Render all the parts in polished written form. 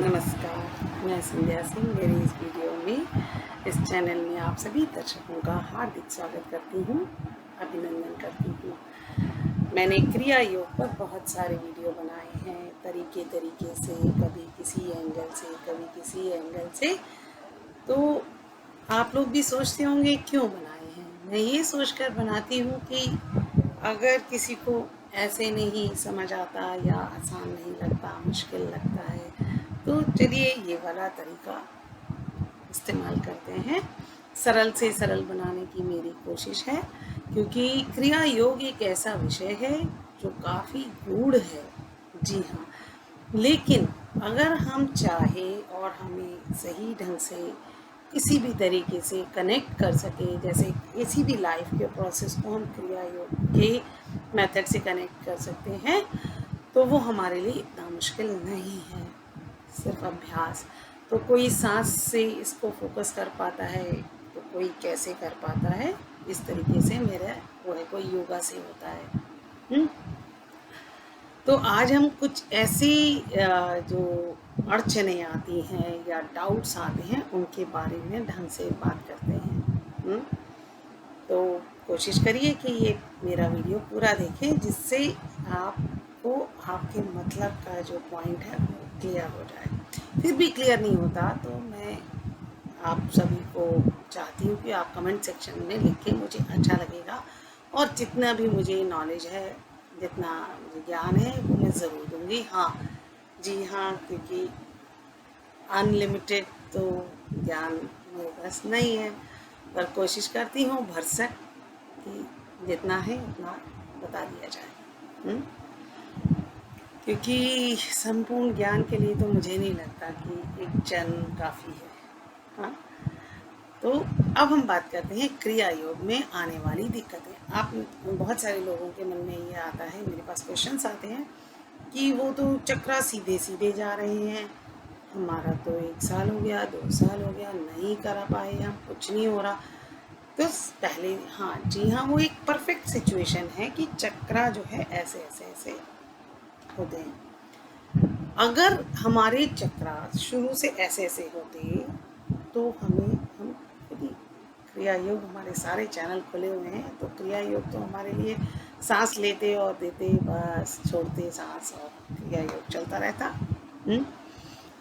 नमस्कार, मैं संध्या सिंह मेरी इस वीडियो में इस चैनल में आप सभी दर्शकों का हार्दिक स्वागत करती हूँ, अभिनंदन करती हूँ। मैंने क्रिया योग पर बहुत सारे वीडियो बनाए हैं तरीके से, कभी किसी एंगल से, कभी किसी एंगल से। तो आप लोग भी सोचते होंगे क्यों बनाए हैं। मैं ये सोचकर बनाती हूँ कि अगर किसी को ऐसे नहीं समझ आता या आसान नहीं लगता, मुश्किल लगता है, तो चलिए ये वाला तरीका इस्तेमाल करते हैं। सरल से सरल बनाने की मेरी कोशिश है, क्योंकि क्रिया योग एक ऐसा विषय है जो काफ़ी गूढ़ है। जी हाँ, लेकिन अगर हम चाहें और हमें सही ढंग से किसी भी तरीके से कनेक्ट कर सके, जैसे किसी भी लाइफ के प्रोसेस को हम क्रिया योग के मेथड से कनेक्ट कर सकते हैं, तो वो हमारे लिए इतना मुश्किल नहीं है। सिर्फ अभ्यास। तो कोई सांस से इसको फोकस कर पाता है, तो कोई कैसे कर पाता है। इस तरीके से मेरा वो है, कोई योगा से होता है। तो आज हम कुछ ऐसी जो अड़चनें आती हैं या डाउट्स आते हैं, उनके बारे में ढंग से बात करते हैं। तो कोशिश करिए कि ये मेरा वीडियो पूरा देखें, जिससे आपको आपके मतलब का जो पॉइंट है वो क्लियर हो जाए। फिर भी क्लियर नहीं होता तो मैं आप सभी को चाहती हूँ कि आप कमेंट सेक्शन में लिखें, मुझे अच्छा लगेगा। और जितना भी मुझे नॉलेज है, जितना मुझे ज्ञान है, वो मैं ज़रूर दूँगी। हाँ, जी हाँ, क्योंकि अनलिमिटेड तो ज्ञान मेरे पास नहीं है, पर कोशिश करती हूँ भरसक कि जितना है उतना बता दिया जाए। क्योंकि संपूर्ण ज्ञान के लिए तो मुझे नहीं लगता कि एक जन्म काफ़ी है। हाँ, तो अब हम बात करते हैं क्रिया योग में आने वाली दिक्कतें। आप बहुत सारे लोगों के मन में ये आता है, मेरे पास क्वेश्चंस आते हैं कि वो तो चक्रा सीधे सीधे जा रहे हैं, हमारा तो 1 साल हो गया, 2 साल हो गया, नहीं कर पाए हम, कुछ नहीं हो रहा। तो पहले हाँ जी हाँ, वो एक परफेक्ट सिचुएशन है कि चक्रा जो है ऐसे ऐसे ऐसे होते हैं। अगर हमारे चक्रा शुरू से ऐसे ऐसे होते तो हम खुद ही क्रिया योग, हमारे सारे चैनल खुले हुए हैं, तो क्रिया योग तो हमारे लिए सांस लेते और देते, बस छोड़ते सांस और क्रिया योग चलता रहता।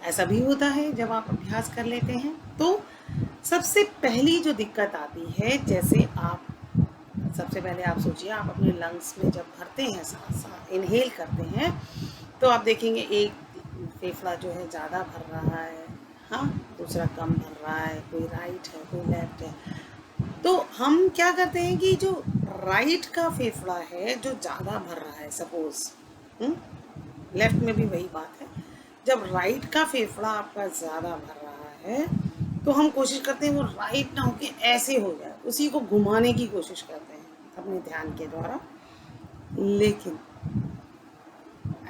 ऐसा भी होता है जब आप अभ्यास कर लेते हैं। तो सबसे पहली जो दिक्कत आती है, जैसे आप सबसे पहले आप सोचिए, आप अपने लंग्स में जब भरते हैं सांस, इनहेल करते हैं, तो आप देखेंगे एक फेफड़ा जो है ज़्यादा भर रहा है, हाँ, दूसरा कम भर रहा है, कोई राइट है, कोई लेफ्ट है। तो हम क्या करते हैं कि जो राइट का फेफड़ा है जो ज़्यादा भर रहा है, सपोज लेफ्ट में भी वही बात है, जब राइट का फेफड़ा आपका ज़्यादा भर रहा है तो हम कोशिश करते हैं वो राइट ना होके ऐसे हो जाए, उसी को घुमाने की कोशिश करते हैं अपने ध्यान के द्वारा, लेकिन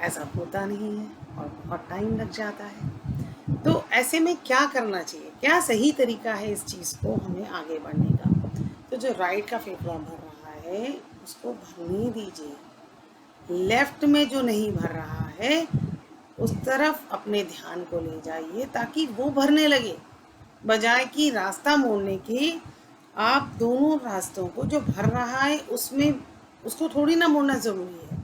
ऐसा होता नहीं है और बहुत टाइम लग जाता है। तो ऐसे में क्या करना चाहिए, क्या सही तरीका है इस चीज़ को हमें आगे बढ़ने का। तो जो राइट का फेफड़ा भर रहा है उसको भरने दीजिए, लेफ्ट में जो नहीं भर रहा है उस तरफ अपने ध्यान को ले जाइए, ताकि वो भरने लगे, बजाय कि रास्ता मोड़ने के आप दोनों रास्तों को, जो भर रहा है उसमें उसको थोड़ी ना मोड़ना ज़रूरी है।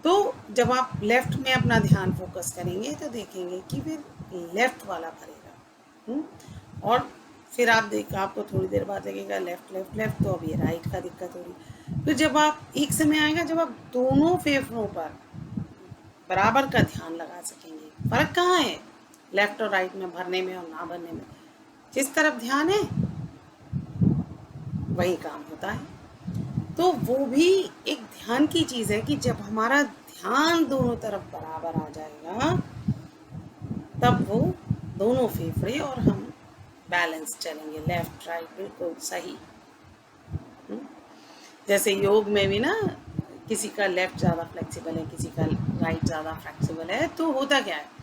तो जब आप लेफ्ट में अपना ध्यान फोकस करेंगे तो देखेंगे कि फिर लेफ्ट वाला भरेगा, और फिर आपको थोड़ी देर बाद लगेगा लेफ्ट लेफ्ट लेफ्ट, तो अब ये राइट का दिक्कत हो रही। तो जब आप एक समय आएगा जब आप दोनों फेफड़ों पर बराबर का ध्यान लगा सकेंगे। फर्क कहाँ है लेफ्ट और राइट में, भरने में और ना भरने में। जिस तरफ ध्यान है वही काम होता है। तो वो भी एक ध्यान की चीज़ है कि जब हमारा ध्यान दोनों तरफ बराबर आ जाएगा तब वो दोनों फेफड़े और हम बैलेंस चलेंगे, लेफ्ट राइट बिल्कुल सही। जैसे योग में भी ना, किसी का लेफ्ट ज़्यादा फ्लेक्सिबल है, किसी का राइट ज़्यादा फ्लेक्सिबल है, तो होता क्या है,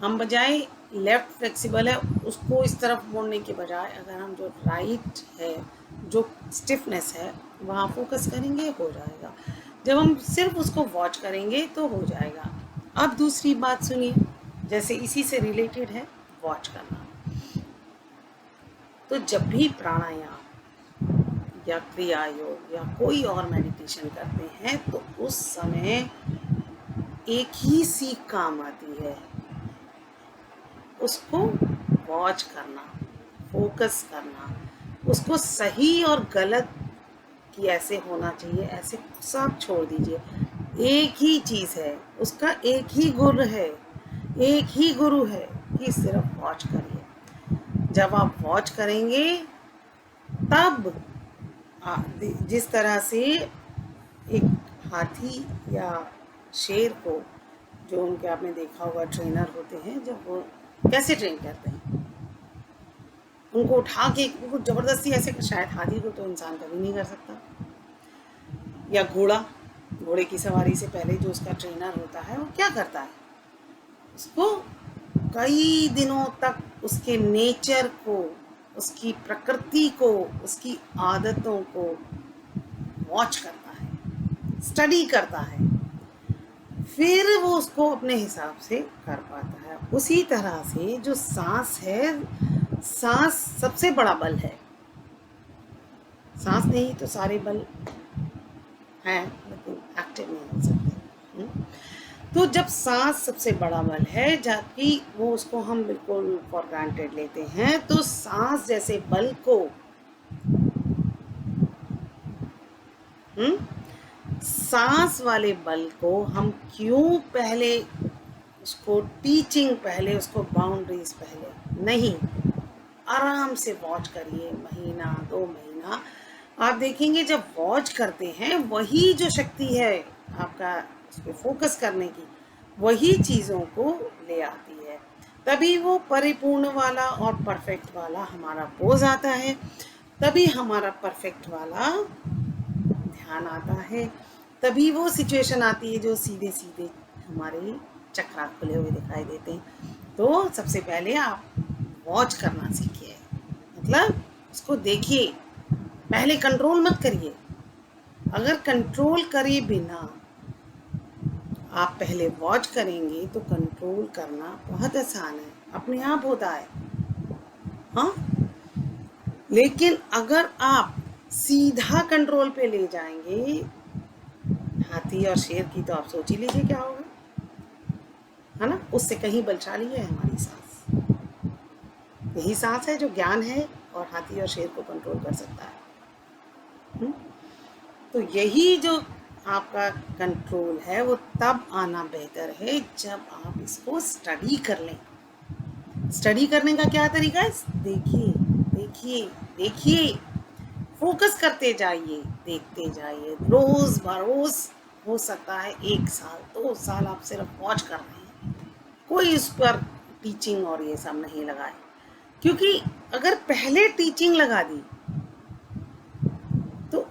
हम बजाय लेफ्ट फ्लेक्सिबल है उसको इस तरफ मोड़ने के बजाय अगर हम जो राइट है, जो स्टिफनेस है, वहाँ फोकस करेंगे, हो जाएगा। जब हम सिर्फ उसको वॉच करेंगे तो हो जाएगा। अब दूसरी बात सुनिए, जैसे इसी से रिलेटेड है वॉच करना। तो जब भी प्राणायाम या क्रिया योग या कोई और मेडिटेशन करते हैं तो उस समय एक ही सीख काम आती है, उसको वॉच करना, फोकस करना, उसको सही और गलत कि ऐसे होना चाहिए ऐसे सब छोड़ दीजिए। एक ही चीज़ है, उसका एक ही गुरु है, एक ही गुरु है कि सिर्फ वॉच करिए। जब आप वॉच करेंगे तब जिस तरह से एक हाथी या शेर को, जो उनके आपने देखा होगा ट्रेनर होते हैं, जब वो कैसे ट्रेन करते हैं, उनको उठा के उनको ज़बरदस्ती ऐसे, शायद हाथी को तो इंसान कभी नहीं कर सकता, या घोड़े की सवारी से पहले जो उसका ट्रेनर होता है वो क्या करता है, उसको कई दिनों तक उसके नेचर को, उसकी प्रकृति को, उसकी आदतों को वॉच करता है, स्टडी करता है, फिर वो उसको अपने हिसाब से कर पाता है। उसी तरह से जो सांस है, सांस सबसे बड़ा बल है। सांस नहीं तो सारे बल हैं लेकिन एक्टिव नहीं हो सकते। तो जब सांस सबसे बड़ा बल है, जबकि वो उसको हम बिल्कुल फॉर ग्रांटेड लेते हैं, तो सांस जैसे बल को सांस वाले बल को हम क्यों पहले उसको टीचिंग, पहले उसको बाउंड्रीज पहले नहीं, आराम से वॉच करिए, महीना 2 महीना आप देखेंगे जब वॉच करते हैं वही जो शक्ति है आपका उस पर फोकस करने की, वही चीज़ों को ले आती है। तभी वो परिपूर्ण वाला और परफेक्ट वाला हमारा पोज आता है, तभी हमारा परफेक्ट वाला ध्यान आता है, तभी वो सिचुएशन आती है जो सीधे सीधे हमारे चक्रा खुले हुए दिखाई देते हैं। तो सबसे पहले आप वॉच करना सीखिए, मतलब उसको देखिए, पहले कंट्रोल मत करिए। अगर कंट्रोल करे बिना आप पहले वॉच करेंगे तो कंट्रोल करना बहुत आसान है, अपने आप होता है। हाँ, लेकिन अगर आप सीधा कंट्रोल पे ले जाएंगे हाथी और शेर की, तो आप सोच ही लीजिए क्या होगा, है ना। उससे कहीं बलशाली है हमारी सांस। यही सांस है जो ज्ञान है और हाथी और शेर को कंट्रोल कर सकता है। तो यही जो आपका कंट्रोल है वो तब आना बेहतर है जब आप इसको स्टडी कर लें। स्टडी करने का क्या तरीका है, देखिए देखिए देखिए, फोकस करते जाइए, देखते जाइए, रोज बरोज, हो सकता है 1 साल 2 साल आप सिर्फ वॉच कर रहे हैं, कोई उस पर टीचिंग और ये सब नहीं लगाए। क्योंकि अगर पहले टीचिंग लगा दी तो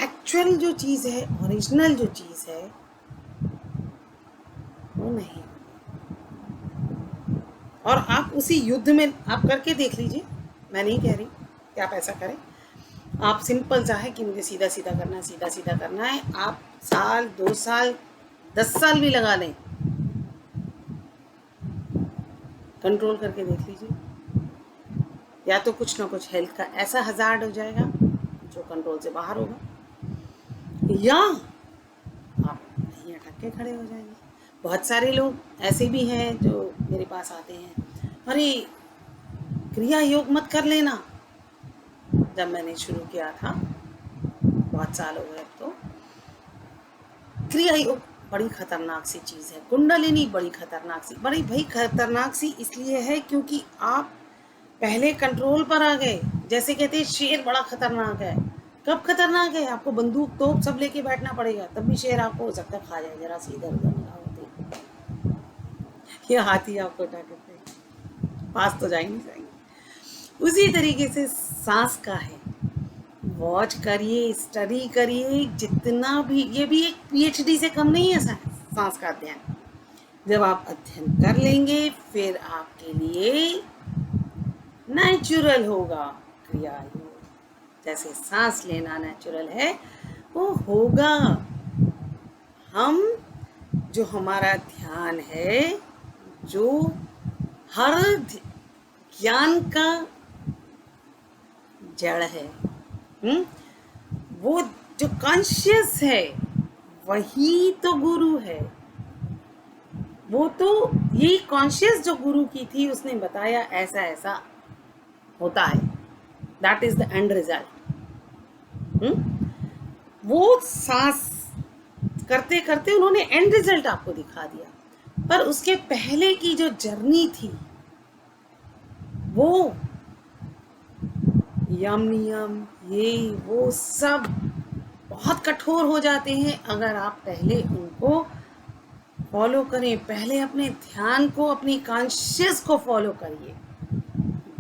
एक्चुअल जो चीज़ है, ओरिजिनल जो चीज़ है वो नहीं। और आप उसी युद्ध में आप करके देख लीजिए, मैं नहीं कह रही कि आप ऐसा करें, आप सिंपल सा है कि मुझे सीधा सीधा करना है, सीधा सीधा करना है, आप साल 2 साल 10 साल भी लगा लें, कंट्रोल करके देख लीजिए, या तो कुछ ना कुछ हेल्थ का ऐसा हज़ार्ड हो जाएगा जो कंट्रोल से बाहर होगा, या आप नहीं अटक के खड़े हो जाएंगे। बहुत सारे लोग ऐसे भी हैं जो मेरे पास आते हैं, अरे क्रिया योग मत कर लेना। जब मैंने शुरू किया था, बहुत साल हो गए अब, तो क्रिया योग बड़ी खतरनाक सी चीज़ है, कुंडलिनी बड़ी खतरनाक सी, बड़ी भाई खतरनाक सी इसलिए है क्योंकि आप पहले कंट्रोल पर आ गए। जैसे कहते हैं शेर बड़ा खतरनाक है, कब खतरनाक है, आपको बंदूक तोप सब लेके बैठना पड़ेगा, तब भी शेर आपको हो सकता है खा जाए, जरा सी इधर उधर निगाह होती, ये हाथी आपको उठा के पास तो जाएंगे जाएंगे। उसी तरीके से सांस का है, वॉच करिए, स्टडी करिए, जितना भी, ये भी एक PhD से कम नहीं है सांस का अध्ययन। जब आप अध्ययन कर लेंगे फिर आपके लिए नेचुरल होगा क्रिया योग। जैसे सांस लेना नेचुरल है वो होगा। हम जो हमारा ध्यान है जो हर ज्ञान का जड़ है। वो जो कॉन्शियस है वही तो गुरु है। वो तो यही कॉन्शियस जो गुरु की थी, उसने बताया ऐसा ऐसा होता है, that is the end result. वो सांस करते करते उन्होंने एंड रिजल्ट आपको दिखा दिया, पर उसके पहले की जो जर्नी थी वो यम नियम ये वो सब बहुत कठोर हो जाते हैं अगर आप पहले उनको फॉलो करें। पहले अपने ध्यान को, अपनी कॉन्शियस को फॉलो करिए।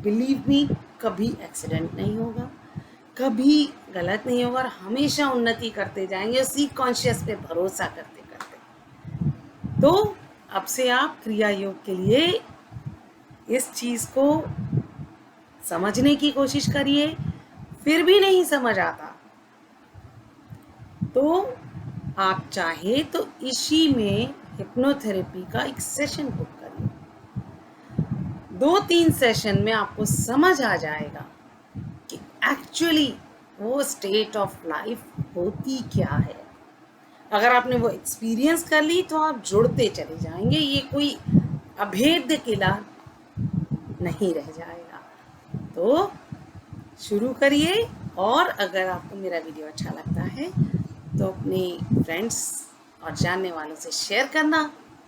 बिलीव मी, कभी एक्सीडेंट नहीं होगा, कभी गलत नहीं होगा और हमेशा उन्नति करते जाएंगे उसी कॉन्शियस पे भरोसा करते करते। तो अब से आप क्रिया योग के लिए इस चीज़ को समझने की कोशिश करिए। फिर भी नहीं समझ आता तो आप चाहे तो इसी में हिप्नोथेरेपी का एक सेशन बुक करिए। 2-3 सेशन में आपको समझ आ जाएगा कि एक्चुअली वो स्टेट ऑफ लाइफ होती क्या है। अगर आपने वो एक्सपीरियंस कर ली तो आप जुड़ते चले जाएंगे, ये कोई अभेद्य किला नहीं रह जाएगा। तो शुरू करिए, और अगर आपको मेरा वीडियो अच्छा लगता है तो अपने फ्रेंड्स और जानने वालों से शेयर करना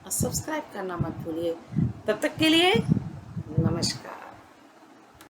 और सब्सक्राइब करना मत भूलिए। तब तक के लिए नमस्कार।